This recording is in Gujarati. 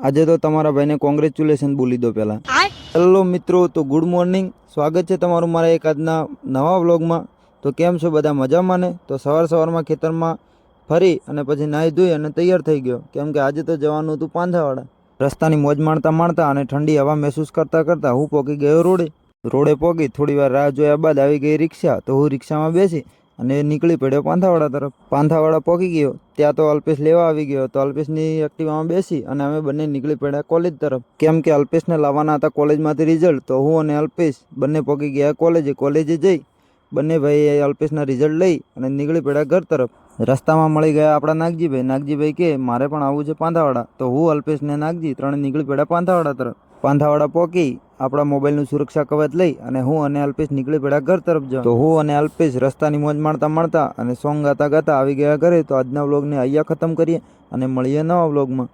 આજે તો તમારા ભાઈને કોંગ્રેચ્યુલેશન બોલી દો પહેલાં. હેલો મિત્રો, તો ગુડ મોર્નિંગ. સ્વાગત છે તમારું મારા એક આજના નવા વ્લોગમાં. તો કેમ છો બધા, મજામાં ને? તો સવારમાં ખેતરમાં ફરી અને પછી નાહી ધોઈ અને તૈયાર થઈ ગયો, કેમ કે આજે તો જવાનું હતું પાંધાવાડા. રસ્તાની મોજ માણતા માણતા અને ઠંડી હવા મહેસૂસ કરતાં કરતાં હું પહોંચી ગયો રોડે પહોંચી થોડી વાર રાહ જોયા બાદ આવી ગઈ રિક્ષા. તો હું રિક્ષામાં બેસી અને નીકળી પડ્યો પાંધાવાડા તરફ. પાંધાવાડા પહોંચી ગયો ત્યાં તો અલ્પેશ લેવા આવી ગયો. તો અલ્પેશની એક્ટિવામાં બેસી અને અમે બંને નીકળી પડ્યા કોલેજ તરફ, કેમ કે અલ્પેશને લાવવાના હતા કોલેજમાંથી રિઝલ્ટ. તો હું અને અલ્પેશ બંને પહોંચી ગયા કોલેજે જઈ બંને ભાઈ અલ્પેશના રિઝલ્ટ લઈ અને નીકળી પડ્યા ઘર તરફ. રસ્તામાં મળી ગયા આપણા નાગજીભાઈ કે મારે પણ આવવું છે પાંધાવાડા. તો હું અલ્પેશ ને નાગજી ત્રણે નીકળી પડ્યા પાંધાવાડા તરફ. પાંધાવાડા પહોંચી આપણા મોબાઈલનું સુરક્ષા કવચ લઈ અને હું અને અલ્પેશ નીકળી પડ્યા ઘર તરફ જવા. તો હું અને અલ્પેશ રસ્તાની મોજ માણતા અને સોંગ ગાતા ગાતા આવી ગયા ઘરે. તો આજના વ્લોગને અહીંયા ખતમ કરીએ અને મળીએ નવા વ્લોગમાં.